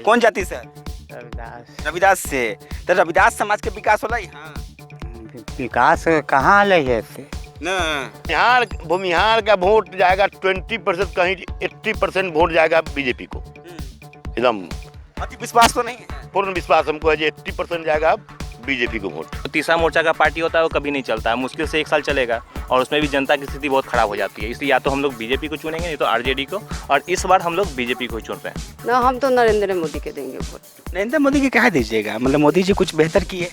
कौन जाति से? रविदास। रविदास से। तो रविदास समाज के विकास होला यहाँ विकास कहाँ ले है से ना? यहाँ भूमिहार का वोट जाएगा 20%, कहीं 80% वोट जाएगा बीजेपी को। एकदम अति विश्वास तो नहीं है? पूर्ण विश्वास हमको है कि 80% जाएगा बीजेपी को वोट। तीसरा मोर्चा का पार्टी होता है वो कभी नहीं चलता है, मुश्किल से 1 साल चलेगा और उसमें भी जनता की स्थिति बहुत खराब हो जाती है। इसलिए या तो हम लोग बीजेपी को चुनेंगे, नहीं तो आरजेडी को, और इस बार हम लोग बीजेपी को ही चुन रहे हैं। ना, हम तो नरेंद्र मोदी के देंगे वोट। नरेंद्र मोदी के क्या दीजिएगा? मतलब मोदी जी कुछ बेहतर किए?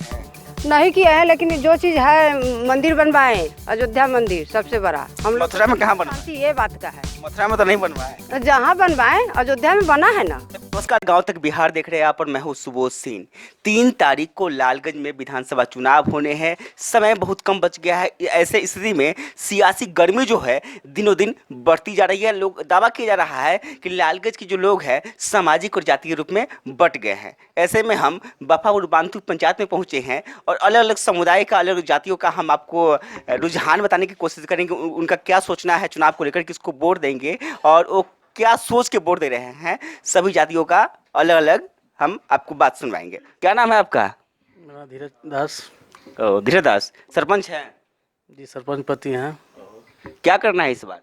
नहीं किया है, लेकिन जो चीज़ है, मंदिर बनवाए, अयोध्या मंदिर सबसे बड़ा। हम लोग मथुरा में कहाँ बना? ये बात का है, मथुरा में तो नहीं बनवाए। जहाँ बनवाए अयोध्या में बना है ना। नमस्कार, गांव तक बिहार देख रहे हैं आप और मैं हूं सुबोध सिंह। 3 तारीख को लालगंज में विधानसभा चुनाव होने हैं। समय बहुत कम बच गया है। ऐसे स्थिति में सियासी गर्मी जो है दिनों दिन बढ़ती जा रही है। लोग दावा किया जा रहा है कि लालगंज के जो लोग हैं सामाजिक और जातीय रूप में बट गए हैं। ऐसे में हम बफापुर बांतु पंचायत में पहुंचे हैं और अलग अलग समुदाय का, अलग अलग जातियों का हम आपको रुझान बताने की कोशिश करेंगे। उनका क्या सोचना है चुनाव को लेकर, किसको वोट देंगे और वो क्या सोच के वोट दे रहे हैं। सभी जातियों का अलग अलग हम आपको बात सुनवाएंगे। क्या नाम है आपका? मेरा धीरज दास। धीरज दास। सरपंच हैं? जी, सरपंच पति हैं। क्या करना है इस बार?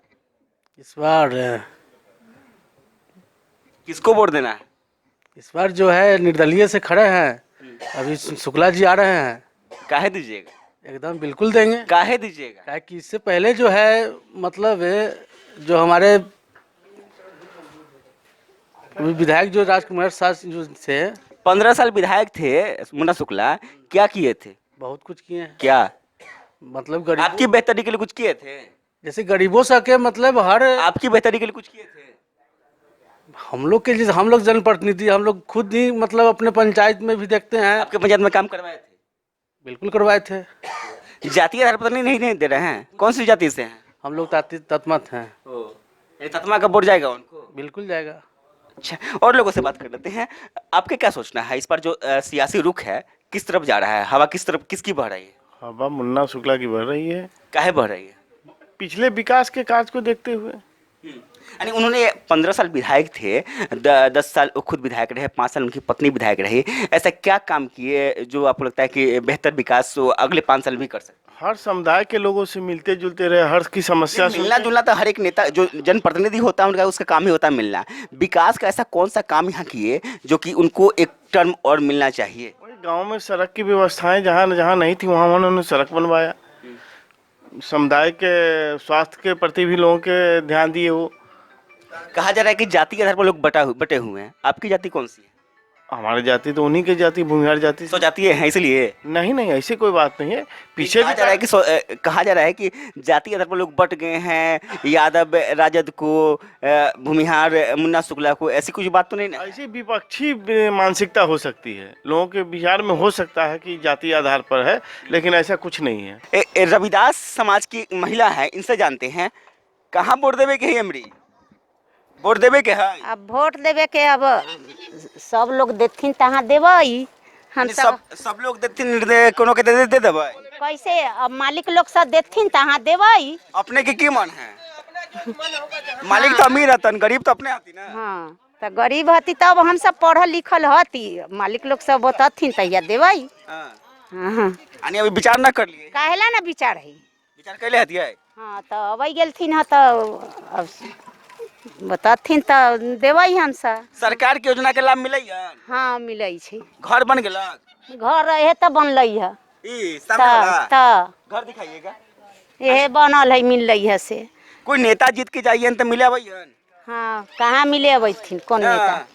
इस बार किसको वोट देना है? इस बार जो है निर्दलीय से खड़े हैं, अभी शुक्ला जी आ रहे हैं। काहे दीजिएगा? एकदम बिल्कुल देंगे। काहे दीजिएगा? क्या कि इससे पहले जो है, मतलब जो हमारे विधायक जो राजकुमार सास जो थे, 15 साल विधायक थे मुन्ना शुक्ला, क्या किए थे? बहुत कुछ किए हैं। क्या मतलब आपकी बेहतरी के लिए कुछ किए थे? जैसे गरीबों सके, मतलब हर आपकी बेहतरी के लिए कुछ किए थे? हम लोग के लिए, हम लोग जनप्रतिनिधि, हम लोग खुद ही मतलब अपने पंचायत में भी देखते हैं। आपके पंचायत में काम करवाए थे? बिल्कुल करवाए थे। जातीय आधार पर नहीं दे रहे हैं? कौन सी जाति से हैं? हम लोग तत्मत हैं। ये तत्मा का वोट जाएगा उनको? बिल्कुल जाएगा। अच्छा, और लोगों से बात कर लेते हैं। आपके क्या सोचना है इस पर जो सियासी रुख है किस तरफ जा रहा है? हवा किस तरफ, किसकी बह रही है? हवा मुन्ना शुक्ला की बढ़ रही है। काहे बह रही है? पिछले विकास के कार्य को देखते हुए। यानी उन्होंने 15 साल विधायक थे, 10 साल वो खुद विधायक रहे, 5 साल उनकी पत्नी विधायक रही। ऐसा क्या काम किए जो आपको लगता है कि बेहतर विकास वो अगले 5 साल भी कर सकते? हर समुदाय के लोगों से मिलते जुलते रहे, हर की समस्या मिलना जुलना तो हर एक नेता जो जनप्रतिनिधि होता है उनका उसका काम ही होता है मिलना। विकास का ऐसा कौन सा काम यहाँ किए जो कि उनको एक टर्म और मिलना चाहिए? गांव में सड़क की व्यवस्थाएं जहाँ जहाँ नहीं थी वहाँ उन्होंने सड़क बनवाया। समुदाय के स्वास्थ्य के प्रति भी लोगों के ध्यान दिए। वो कहा जा रहा है कि जाति के आधार पर लोग बटे हुए हैं। आपकी जाति कौन सी है? हमारी जाति तो उन्हीं की जाति, भूमिहार जाति। सो जाति है इसलिए? नहीं, ऐसी कोई बात नहीं है। पीछे कहा जा रहा है कि जाति के आधार पर लोग बट गए हैं, यादव राजद को, भूमिहार मुन्ना शुक्ला को, ऐसी कुछ बात तो नहीं ना? ऐसी विपक्षी मानसिकता हो सकती है, लोगों के विचार में हो सकता है कि जाति आधार पर है, लेकिन ऐसा कुछ नहीं है। रविदास समाज की महिला है, इनसे जानते हैं कहाँ वोट देवे के है? अमरी वोट देवे के है? अब वोट देवे के, अब सब लोग देथिन तहाँ देवई। हम सब लोग देथिन, कोनो के दे देबै? कैसे? अब मालिक लोग सब देथिन तहाँ देवई। अपने के की मन है? मालिक तो अमीर हतन, गरीब तो अपने हती ना। हाँ, तो गरीब हती तब हम सब पढ़ल लिखल हती, मालिक लोग सब बताथिन तहिया देवई। हाँ, अभी विचार ना कर लिए? काहेला ना विचार है? विचार कैले हती है? हाँ, तो अबई गेलथिन ह तो अब बताथिन तो देवई हम सब। सरकार की योजना के लाभ मिलैया? हाँ, मिलै छै। घर बन गेलक? घर रहे तो बनलै है। ई सामने वाला घर दिखाइएगा। यह बनल है, मिललै है से। कोई नेता जीत के जाइए तो मिले अबैयन? हाँ, कहाँ मिले अबैथिन कौन नेता?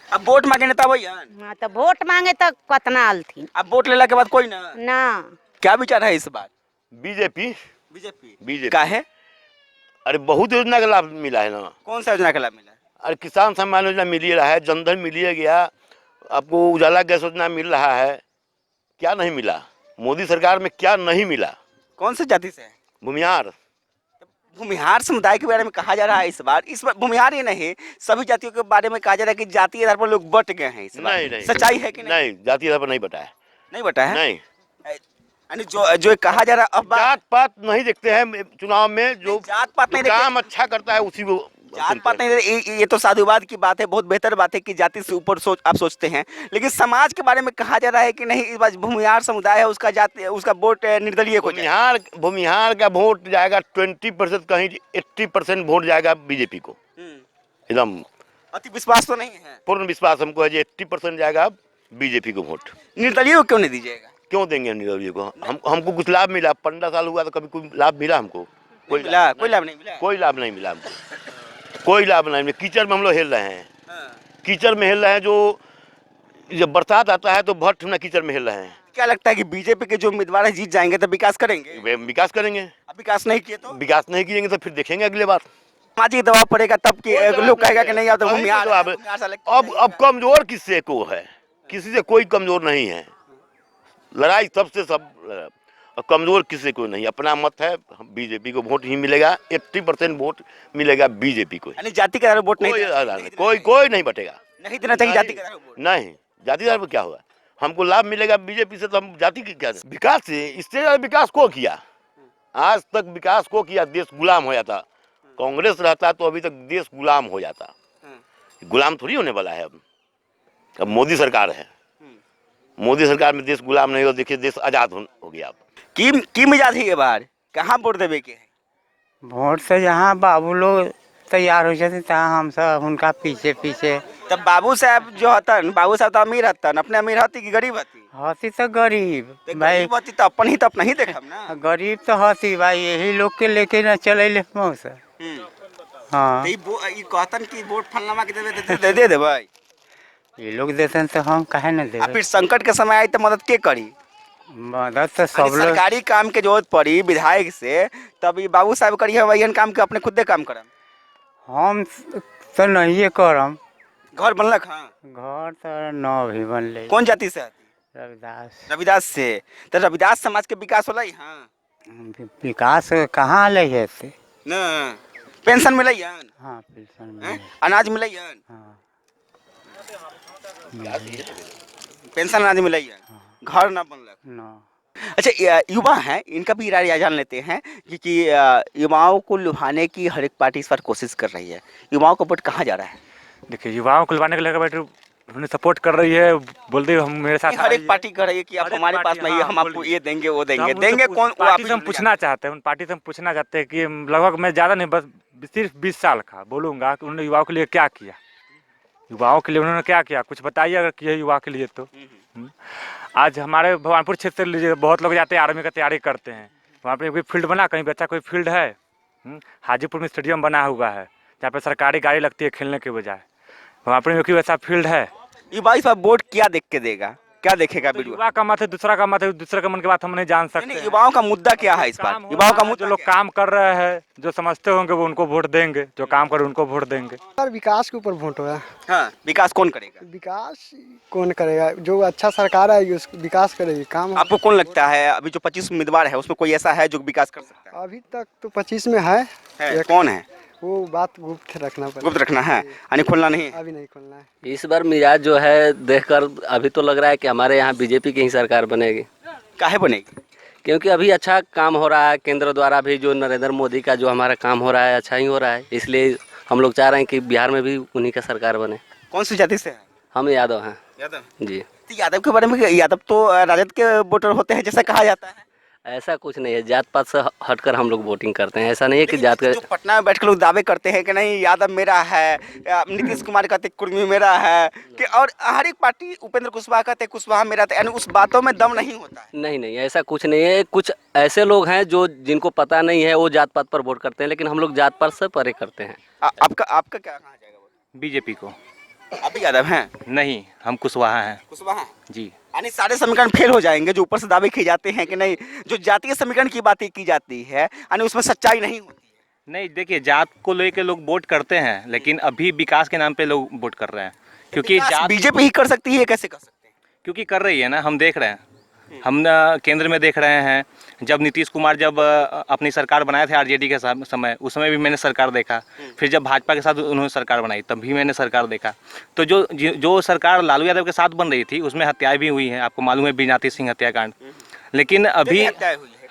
अब वोट मांगे नेता अबैयन? हाँ, तो वोट मांगे तो कतना आलथिन। अब वोट लेला के बाद कोई ना? क्या विचार है इस बार? बीजेपी का है? अरे बहुत योजना का लाभ मिला है ना। कौन सा योजना का लाभ मिला? अरे किसान सम्मान योजना मिल ही रहा है, जनधन मिल ही गया, आपको उजाला गैस योजना मिल रहा है। क्या नहीं मिला? मोदी सरकार में क्या नहीं मिला? कौन सी जाति से है? भूमिहार। भूमिहार समुदाय के बारे में कहा जा रहा है इस बार भूमिहार ही नहीं सभी जातियों के बारे में कहा जा रहा है कि जाति आधार पर लोग बट गए हैं इस बार। नहीं, सच्चाई है कि नहीं? जाति आधार पर नहीं बटा है। नहीं बटा है? नहीं, यानी जो कहा जा रहा है, अब जात पात नहीं देखते हैं चुनाव में। जो जात पात नहीं काम अच्छा करता है उसी को जात पात नहीं, ये तो साधुवाद की बात है, बहुत बेहतर बात है कि जाति से ऊपर आप सोचते हैं, लेकिन समाज के बारे में कहा जा रहा है कि नहीं, इस बार भूमिहार समुदाय है उसका जाति, उसका वोट निर्दलीय को जाए। भूमिहार का वोट जाएगा 20%, कहीं 80% वोट जाएगा बीजेपी को। एकदम अति विश्वास तो नहीं है? पूर्ण विश्वास हमको है, 80% जाएगा बीजेपी को वोट। निर्दलीय को क्यों नहीं दीजिएगा? क्यों देंगे निर्दलीय को? हमको कुछ लाभ मिला, 15 साल हुआ तो कभी कोई लाभ मिला हमको? कोई लाभ नहीं मिला। कोई लाभ नहीं मिला हमको, कोई लाभ नहीं मिला। कीचड़ में हम लोग हिल रहे हैं, कीचड़ में हिल रहे हैं। जो जब बरसात आता है तो बहुत ठंडा कीचड़ में हिल रहे हैं। क्या लगता है कि बीजेपी के जो उम्मीदवार है जीत जाएंगे तो विकास करेंगे? वे विकास करेंगे। अब विकास नहीं किए तो? विकास नहीं किएंगे तो फिर देखेंगे अगले बार। सामाजिक दबाव पड़ेगा तब कि लोग कहेगा कि नहीं, अब तो भूमिहार है, भूमिहार से अलग अब कमजोर किससे को है? किसी से कोई कमजोर नहीं है। लड़ाई सबसे सब कमजोर किसी को नहीं। अपना मत है, बीजेपी को वोट ही मिलेगा, 80% वोट मिलेगा बीजेपी को। यानी जाति के आधार पर वोट नहीं कोई नहीं बटेगा। नहीं देना चाहिए जाति के आधार पर वोट। नहीं, जाति आधार पर क्या होगा? हमको लाभ मिलेगा बीजेपी से, तो हम जाति की क्या विकास से? इससे ज्यादा विकास को किया? आज तक विकास को किया? देश गुलाम हो जाता। कांग्रेस रहता तो अभी तक देश गुलाम हो जाता। गुलाम थोड़ी होने वाला है अब मोदी सरकार है। मोदी सरकार में देश गुलाम नहीं हो, देखिए देश आजाद हो गया। अब की मिजाज है ये बार? कहाँ वोट देवे के है? वोट से जहाँ बाबू लोग तैयार हो जाते तहाँ हम सब उनका पीछे पीछे। तब बाबू साहब जो हतन, बाबू साहब तो अमीर हतन, अपने अमीर हती कि गरीब हती? हंसी तो गरीब तो भाई, गरीब हती तो अपन ही तो अपना ही देखब ना। गरीब तो हंसी भाई, यही लोग के लेके न चले ले से। हाँ, तो ये कहतन कि वोट फलनामा के देवे दे दे भाई। ये लोग देते हैं तो हम काहे न आ दे? फिर संकट के समय आई तो मदद के करी? मदद तो सब यानी लोग। सरकारी काम के जरूरत पड़ी विधायक से, तब ये बाबू साहब करी है वही काम के अपने खुदे काम करम। हम तो नहीं करम। घर बनलक? हाँ, घर तो न भी बनले। कौन जाति से आती? रविदास। रविदास से। तो रविदास समाज के विकास होला? हाँ, विकास कहाँ ले है से? न पेंशन मिले? हाँ, पेंशन में। अनाज मिले? हाँ, पेंशन अनाज मिले? घर ना बनलक? न। अच्छा, युवा हैं, इनका भी राय जान लेते हैं कि युवाओं को लुभाने की हर एक पार्टी इस बार कोशिश कर रही है। युवाओं का वोट कहाँ जा रहा है? देखिए, युवाओं को लुभाने के लिए बैठे उन्हें सपोर्ट कर रही है, बोलते हम मेरे साथ हर एक पार्टी कर रही है कि आप हमारे पास में, हम आपको ये देंगे वो देंगे। देंगे कौन? वो पार्टी से हम पूछना चाहते हैं, उन पार्टी से हम पूछना चाहते हैं कि लगभग मैं ज़्यादा नहीं, बस सिर्फ 20 साल का बोलूँगा कि उन्होंने युवाओं के लिए क्या किया। युवाओं के लिए उन्होंने क्या किया, कुछ बताइए अगर किए युवा के लिए तो। आज हमारे भगवानपुर क्षेत्र से लीजिए, बहुत लोग जाते हैं आर्मी का तैयारी करते हैं। वहाँ पे कोई फील्ड बना, कहीं बच्चा कोई फील्ड है? हाजीपुर में स्टेडियम बना हुआ है जहाँ पे सरकारी गाड़ी लगती है खेलने के बजाय। वहाँ पर कोई वैसा फील्ड है? युवा इस बार वोट क्या देख के देगा, क्या देखेगा? तो युवा का मत है, दूसरा का मत है, दूसरे का मन की बात हम नहीं जान सकते। युवाओं का मुद्दा क्या है इस बार? युवाओं का मुद्दा जो लोग काम कर रहे हैं, जो समझते होंगे वो उनको वोट देंगे, जो काम कर उनको वोट देंगे। सर, विकास के ऊपर वोट होगा। हाँ, विकास कौन करेगा? विकास कौन करेगा? जो अच्छा सरकार आएगी उसको विकास करेगी। काम आपको कौन लगता है अभी जो 25 उम्मीदवार है उसमें कोई ऐसा है जो विकास कर सकता अभी तक तो 25 में है। कौन है? वो बात गुप्त रखना पड़ेगा। गुप्त रखना है, यानी खोलना नहीं है? अभी नहीं खोलना है। इस बार मिजाज जो है देखकर अभी तो लग रहा है कि हमारे यहाँ बीजेपी की ही सरकार बनेगी। काहे बनेगी? क्योंकि अभी अच्छा काम हो रहा है, केंद्र द्वारा भी जो नरेंद्र मोदी का जो हमारा काम हो रहा है अच्छा ही हो रहा है, इसलिए हम लोग चाह रहे हैं कि बिहार में भी उन्हीं का सरकार बने। कौन सी जाति से है? हम यादव हैं। यादव जी। तो यादव के बारे में, यादव तो राजद के वोटर होते हैं जैसा कहा जाता है। ऐसा कुछ नहीं है, जात पात से हटकर हम लोग वोटिंग करते हैं। ऐसा नहीं है कि जात का। जो पटना में बैठकर लोग दावे करते हैं कि नहीं यादव मेरा है, नीतीश कुमार कहते कुर्मी मेरा है, कि और हर एक पार्टी, उपेंद्र कुशवाहा कहते कुशवाहा मेरा, यानी उस बातों में दम नहीं होता है। नहीं, ऐसा कुछ नहीं है। कुछ ऐसे लोग हैं जो जिनको पता नहीं है वो जात पात पर वोट करते हैं, लेकिन हम लोग जात पात से परे करते हैं। आपका क्या कहा जाएगा वोट? बीजेपी को। आप भी यादव हैं? नहीं, हम कुशवाहा हैं। कुशवाहा जी। यानी सारे समीकरण फेल हो जाएंगे जो ऊपर से दावे किए जाते हैं कि नहीं, जो जातीय समीकरण की बातें की जाती है यानी उसमें सच्चाई नहीं होती है। नहीं, देखिए, जात को लेकर लोग वोट करते हैं, लेकिन अभी विकास के नाम पे लोग वोट कर रहे हैं। क्योंकि जात बीजेपी ही कर सकती है, कैसे कर सकते हैं? क्योंकि कर रही है ना, हम देख रहे हैं, हम केंद्र में देख रहे हैं। जब नीतीश कुमार जब अपनी सरकार बनाए थे आरजेडी के समय, उस समय भी मैंने सरकार देखा। फिर जब भाजपा के साथ उन्होंने सरकार बनाई तब भी मैंने सरकार देखा। तो जो सरकार लालू यादव के साथ बन रही थी उसमें हत्याएं भी हुई हैं, आपको मालूम है, बीनाती सिंह हत्याकांड। लेकिन अभी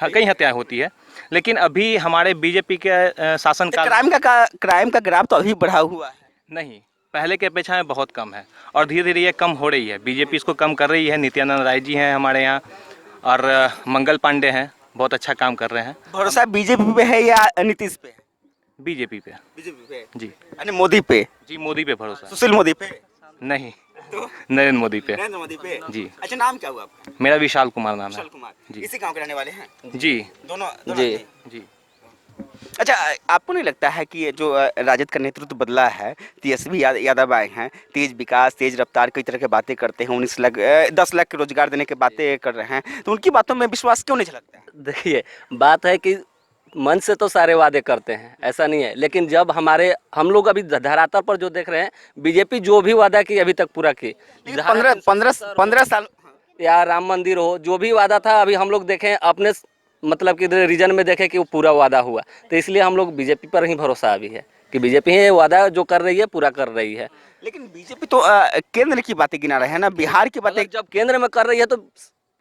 कई हत्याएं होती है, लेकिन अभी हमारे बीजेपी के शासनकाल क्राइम का ग्राफ तो अभी बढ़ा हुआ है। नहीं, पहले के अपेक्षा में बहुत कम है और धीरे धीरे ये कम हो रही है। बीजेपी इसको कम कर रही है। नित्यानंद राय जी हैं हमारे यहाँ और मंगल पांडे हैं, बहुत अच्छा काम कर रहे हैं। भरोसा बीजेपी पे है या नीतीश पे? बीजेपी पे। बीजेपी पे जी। यानी मोदी पे? जी, मोदी पे भरोसा। सुशील मोदी पे? नहीं, तो नरेंद्र मोदी पे। नरेंद्र मोदी पे? जी। अच्छा, नाम क्या हुआ आपका? मेरा विशाल कुमार नाम है। विशाल कुमार जी। इसी गांव के रहने वाले हैं? जी दोनों जी। आदमी? जी। अच्छा, आपको नहीं लगता है कि ये जो राजद का नेतृत्व बदला है, तेजस्वी यादव आए हैं, तेज विकास, तेज रफ्तार, कई तरह की बातें करते हैं, 10 लाख के रोजगार देने की बातें कर रहे हैं, तो उनकी बातों में विश्वास क्यों नहीं झलकता है? देखिए, बात है कि मन से तो सारे वादे करते हैं, ऐसा नहीं है, लेकिन जब हम लोग अभी धरातल पर जो देख रहे हैं, बीजेपी जो भी वादा की अभी तक पूरा की। 15 साल या राम मंदिर हो, जो भी वादा था अभी हम लोग देखें अपने मतलब कि रीजन में देखें कि वो पूरा वादा हुआ, तो इसलिए हम लोग बीजेपी पर ही भरोसा अभी है कि बीजेपी ही वादा जो कर रही है पूरा कर रही है। लेकिन बीजेपी तो केंद्र की बातें गिना रहे हैं ना, बिहार की बातें। जब केंद्र में कर रही है तो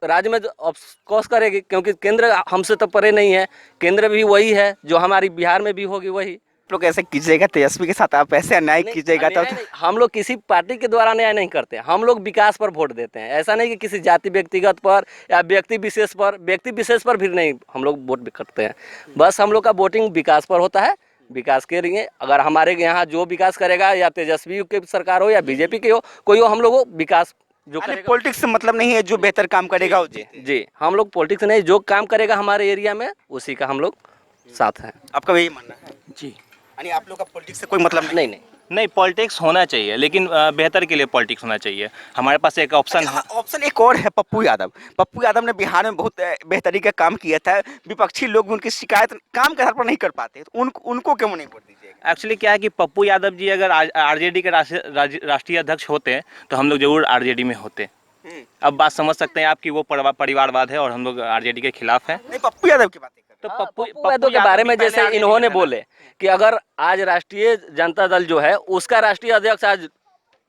राज्य में ऑफकोर्स करेगी, क्योंकि केंद्र हमसे तो परे नहीं है, केंद्र भी वही है जो हमारी बिहार में भी होगी वही। लोग ऐसे कीजिएगा तेजस्वी के साथ, आप ऐसे अन्याय कीजिएगा तो हम लोग किसी पार्टी के द्वारा न्याय नहीं करते, हम लोग विकास पर वोट देते हैं। ऐसा नहीं कि किसी जाति व्यक्तिगत पर या व्यक्ति विशेष पर भी नहीं हम लोग वोट करते हैं। बस हम लोग का वोटिंग विकास पर होता है, विकास के लिए अगर हमारे यहाँ जो विकास करेगा, या तेजस्वी की सरकार हो या बीजेपी की हो, कोई हो, हम लोग विकास जो करेगा। पॉलिटिक्स से मतलब नहीं है, जो बेहतर काम करेगा वो जी, हम लोग पॉलिटिक्स नहीं, जो काम करेगा हमारे एरिया में उसी का हम लोग साथ हैं। आपका यही मानना है? जी। यानी आप लोग का पॉलिटिक्स से कोई मतलब नहीं। नहीं, पॉलिटिक्स होना चाहिए, लेकिन बेहतर के लिए पॉलिटिक्स होना चाहिए। हमारे पास एक ऑप्शन है। ऑप्शन एक और है, पप्पू यादव ने बिहार में बहुत बेहतरी का काम किया था। विपक्षी लोग भी उनकी शिकायत काम के आधार पर नहीं कर पाते, तो उनको क्यों नहीं वोट दीजिएगा? एक्चुअली क्या है कि पप्पू यादव जी अगर आरजेडी के राष्ट्रीय अध्यक्ष होते तो हम लोग जरूर आरजेडी में होते। अब बात समझ सकते हैं आप कि वो परिवारवाद है और हम लोग आरजेडी के खिलाफ हैं। नहीं, पप्पू यादव की बात तो पप्पू यादव के बारे में जैसे इन्होंने बोले कि अगर आज राष्ट्रीय जनता दल जो है उसका राष्ट्रीय अध्यक्ष आज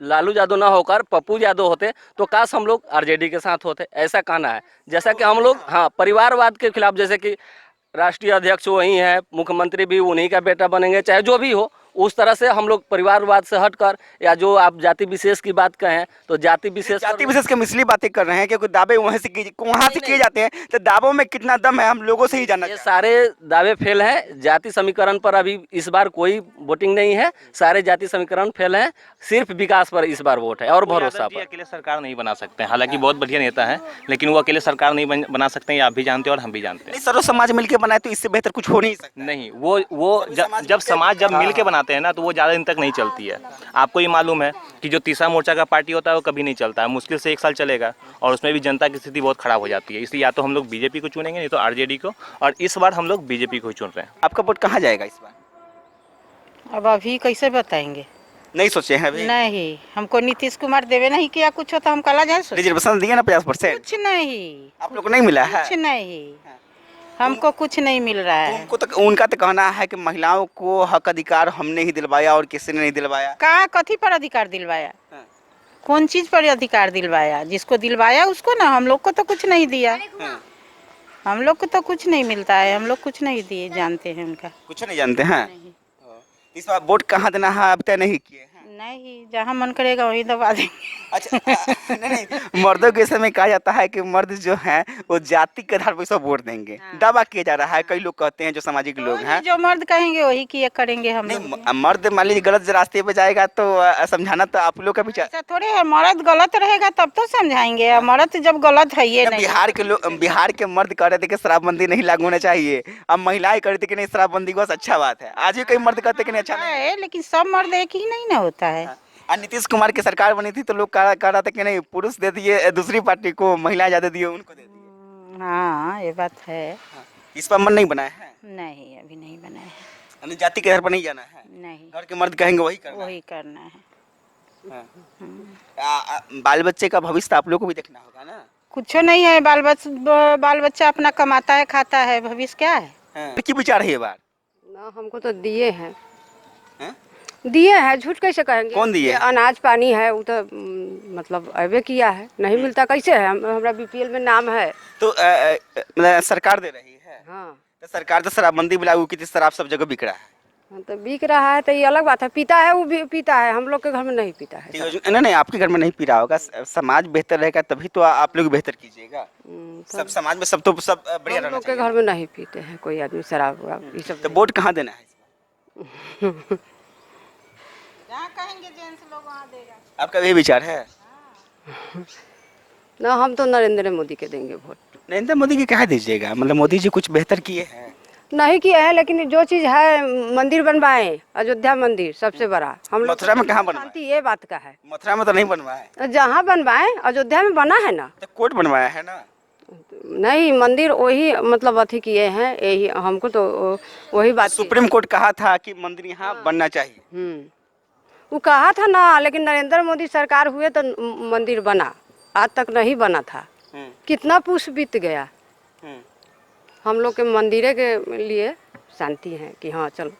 लालू यादव ना होकर पप्पू यादव होते तो काश हम लोग आरजेडी के साथ होते, ऐसा कहना है। जैसा कि हम लोग परिवारवाद के खिलाफ, जैसे कि राष्ट्रीय अध्यक्ष वही है, मुख्यमंत्री भी उन्हीं का बेटा बनेंगे, चाहे जो भी हो, उस तरह से हम लोग परिवारवाद से हटकर, या जो आप जाति विशेष की बात कहें तो जाति विशेष के मिसली बातें कर रहे हैं, क्योंकि दावे वहाँ से किए जाते हैं, तो दावों में कितना दम है हम लोगों से ही जानना। ये सारे दावे फेल हैं। जाति समीकरण पर अभी इस बार कोई वोटिंग नहीं है, सारे जाति समीकरण फेल हैं, सिर्फ विकास पर इस बार वोट है और भरोसा पर। अकेले सरकार नहीं बना सकते हैं, हालांकि बहुत बढ़िया नेता है, लेकिन वो अकेले सरकार नहीं बना सकते हैं, आप भी जानते हैं और हम भी जानते हैं। सर्व समाज मिलकर बनाए तो इससे बेहतर कुछ हो नहीं सकता। नहीं, वो जब समाज मिलकर बनाते हैं ना, तो वो ज़्यादा दिन तक नहीं चलती है। आपको ये मालूम है कि जो तीसरा मोर्चा का पार्टी होता है वो कभी नहीं चलता है, मुश्किल से 1 साल चलेगा, और उसमें भी जनता की स्थिति बहुत खराब हो जाती है। इसलिए या तो हम लोग बीजेपी को चुनेंगे, नहीं तो आरजेडी को, और इस बार हम लोग बीजेपी को चुन रहे हैं। आपका वोट कहाँ जाएगा इस बार? अब अभी कैसे बताएंगे? नहीं सोचे हैं अभी? नहीं, हमको नीतीश कुमार देवे नहीं किया कुछ, होता हम कला जाए सोचे। रिजर्वेशन दिए ना 50%? कुछ नहीं, आप लोग को नहीं मिला है? कुछ नहीं, हमको कुछ नहीं मिल रहा है। उनका तो कहना है कि महिलाओं को हक अधिकार हमने ही दिलवाया और किसी ने नहीं दिलवाया। कहाँ कथी पर अधिकार दिलवाया? कौन चीज पर अधिकार दिलवाया? जिसको दिलवाया उसको ना, हम लोग को तो कुछ नहीं दिया। हम लोग को तो कुछ नहीं मिलता है, हम लोग कुछ नहीं दिए, जानते हैं उनका कुछ नहीं जानते हैं। इस बार वोट कहाँ देना है अब तय नहीं किए हैं? नहीं, जहाँ मन करेगा वहीं दबा देंगे। अच्छा, नहीं, मर्दों के समय कहा जाता है कि मर्द जो हैं वो जाति के आधार पर सब वोट देंगे, दावा किया जा रहा है। कई लोग कहते हैं, जो सामाजिक लोग हैं, जो मर्द कहेंगे वही किए करेंगे हम लोग। मर्द मान लीजिए गलत रास्ते पे जाएगा तो समझाना तो आप लोग का विचार। ऐसा थोड़े है, मर्द गलत रहेगा तब तो समझाएंगे, मर्द जब गलत है ये नहीं। बिहार के मर्द कह रहे थे कि शराबबंदी नहीं लागू होना चाहिए, अब महिलाएं कह रही थी कि नहीं शराबबंदी बस अच्छा बात है। आज भी कई मर्द कहते कि नहीं अच्छा नहीं है, लेकिन सब मर्द एक ही नहीं ना होता है। नीतीश कुमार की सरकार बनी थी तो लोग कह रहा था कि नहीं पुरुष दे दिए दूसरी पार्टी को, महिलाएं ज्यादा दिए उनको दे दिए। हाँ, ये बात है। इस पर मन नहीं बनाया है? नहीं, अभी नहीं बनाया है। जाति के आधार पर नहीं जाना है? नहीं, घर के मर्द कहेंगे वही करना है। बाल बच्चे का भविष्य आप लोग को भी देखना होगा ना। कुछ नहीं है, बाल बच्चा अपना कमाता है, खाता है, भविष्य क्या है? क्या विचार है ये बार? ना, हमको तो दिए हैं, दिए हैं, झूठ कैसे कहेंगे? कौन दिए? अनाज पानी है, वो तो मतलब अबे किया है, नहीं मिलता कैसे है? हमारा बीपीएल में नाम है तो मतलब सरकार दे रही है। हाँ, तो सरकार तो शराबबंदी भी लागू की थी, शराब सब जगह बिक रहा है। हाँ, तो बिक रहा है तो ये अलग बात है, पीता है वो भी पीता है, हम लोग के घर में नहीं पीता है। नहीं नहीं, आपके घर में नहीं पी रहा होगा, समाज बेहतर रहेगा तभी तो आप लोग बेहतर कीजिएगा। सब समाज में सब तो सब बढ़िया हम रहना लोग के चाहिए। घर में नहीं पीते हैं कोई आदमी शराब वराब ये सब। तो वोट कहाँ देना है? जहाँ कहेंगे जेंट्स लोग वहाँ देगा। आपका भी विचार है? ना, हम तो नरेंद्र मोदी के देंगे वोट। नरेंद्र मोदी की कहा दीजिएगा, मतलब मोदी जी कुछ बेहतर किए हैं? नहीं किया है, लेकिन जो चीज़ है मंदिर बनवाए, अयोध्या मंदिर सबसे बड़ा। हम लोग मथुरा में कहाँ बनवाए? शांति ये बात का है। मथुरा में तो नहीं बनवाया, जहाँ बनवाए अयोध्या में बना है ना। तो कोर्ट बनवाया है ना। नहीं, मंदिर वही मतलब अथी किए हैं, यही हमको तो वही बात। सुप्रीम कोर्ट कहा था कि मंदिर यहाँ बनना चाहिए। वो कहा था ना, लेकिन नरेंद्र मोदी सरकार हुए तो मंदिर बना, आज तक नहीं बना था। कितना पुष बीत गया। हम लोग के मंदिरे के लिए शांति है कि हाँ चलो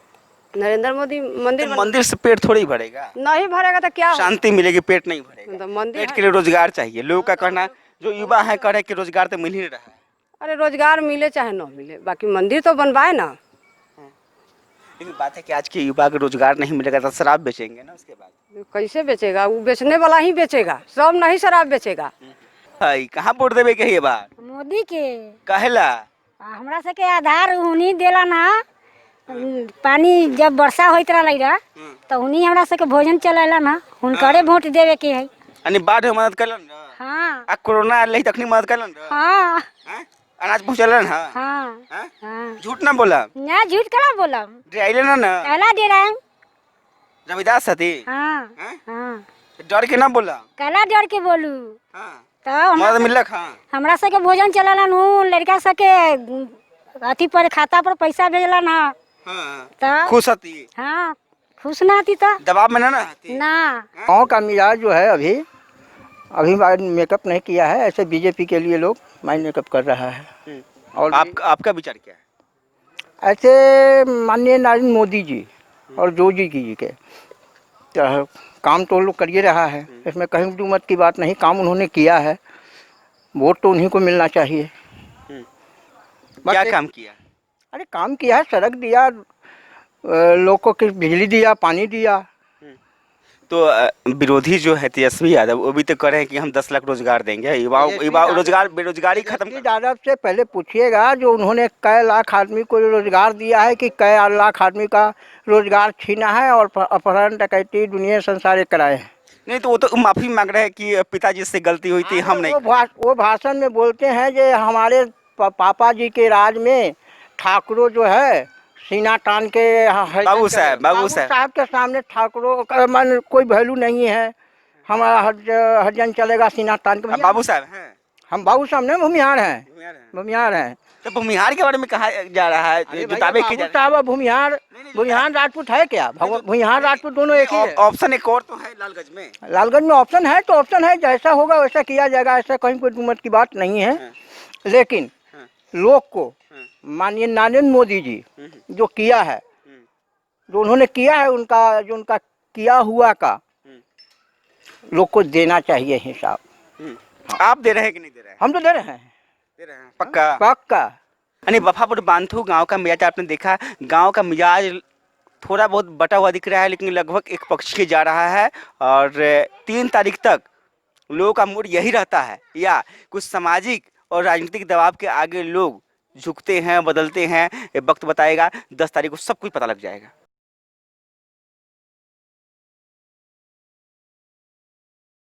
नरेंद्र मोदी मंदिर तो मंदिर से पेट थोड़ी भरेगा, नहीं भरेगा तो क्या होगा? शांति मिलेगी, पेट नहीं भरेगा। तो मंदिर पेट के लिए रोजगार चाहिए। लोगों का कहना, जो युवा है कह रहे कि रोजगार तो मिल ही नहीं रहा है। अरे रोजगार मिले चाहे न मिले, बाकी मंदिर तो बनवाए ना। लेकिन बात है कि आज के युवा को रोजगार नहीं मिलेगा तो शराब बेचेंगे ना, उसके बाद कैसे बेचेगा? वो बेचने वाला ही बेचेगा, सब नहीं शराब बेचेगा। भाई कहाँ वोट देवे के ये बात? मोदी के कहेला हमरा से के आधार उन्हीं देला ना। पानी जब वर्षा होइत रहा तो उन्हीं हमरा से के भोजन चलेला ना, उनकरे वोट देवे के है। यानी बाढ़ में मदद करलन ना। हाँ आ कोरोना आले तखनी मदद करलन ना। हाँ हैं? अनाज पहुंचलन हां। हाँ हैं? हाँ। झूठ ना बोला, ना झूठ कला बोला, आइले ना ना कला दे रहा है। रविदास सती। हाँ हैं? हाँ, डर के ना बोला। कला डर के बोलू। हां, तो मदद मिलक। हां, हमरा से के भोजन चलेला नू, लड़का से के अथी पर खाता पर पैसा भेजला ना। हां, तो खुश हती। हाँ, खुश ना आती तो दबाव में ना हती। ना। गाँव का मिजाज जो है अभी मेकअप नहीं किया है, ऐसे बीजेपी के लिए लोग माइंड मेकअप कर रहा है। और आपका विचार क्या है? ऐसे माननीय नरेंद्र मोदी जी और जोजी जी के तो काम तो लोग करिए रहा है, इसमें कहीं दो मत की बात नहीं। काम उन्होंने किया है, वोट तो उन्हीं को मिलना चाहिए। क्या काम किया? अरे काम किया है, सड़क दिया, लोगों को बिजली दिया, पानी दिया। तो विरोधी जो है तेजस्वी यादव, वो भी तो कह रहे हैं कि हम 10 लाख रोजगार देंगे, युवा रोजगार बेरोजगारी खत्म कर। यादव से पहले पूछिएगा जो उन्होंने कै लाख आदमी को रोजगार दिया है कि कै लाख आदमी का रोजगार छीना है और अपहरण डकैती दुनिया संसार कराए हैं। नहीं तो वो तो माफी मांग रहे हैं कि पिताजी से गलती हुई थी, हम नहीं। वो भाषण में बोलते हैं जो हमारे पापा जी के राज में ठाकुरों जो है सीना तान के बाबू साहब के सामने ठाकुरों का मन कोई वैल्यू नहीं है। हमारा हरिजन चलेगा सीना तान के। बाबू साहब हैं, हम बाबू साहब नहीं, भूमिहार हैं। तो भूमिहार के बारे में कहा जा रहा है, जो दावे किए जा रहे हैं। भूमिहार राजपूत है क्या? भूमिहार राजपूत दोनों एक ही है। ऑप्शन एक और तो है लालगंज में। लालगंज में ऑप्शन है तो ऑप्शन है, जैसा होगा वैसा किया जाएगा, ऐसा कहीं कोई दुमत की बात नहीं है। लेकिन लोग को माननीय नरेंद्र मोदी जी जो किया है, जो उन्होंने किया है, उनका किया हुआ का लोग को देना चाहिए हिसाब। आप दे रहे हैं कि नहीं दे रहे हैं? हम तो दे रहे हैं। पक्का। यानी वफापुर बांधू गांव का मिजाज आपने देखा, गांव का मिजाज थोड़ा बहुत बटा हुआ दिख रहा है, लेकिन लगभग एक पक्ष के जा रहा है। और 3 तारीख तक लोगों का मूड यही रहता है, या कुछ सामाजिक और राजनीतिक दबाव के आगे लोग झुकते हैं, बदलते हैं, ये वक्त बताएगा। 10 तारीख को सब कुछ पता लग जाएगा।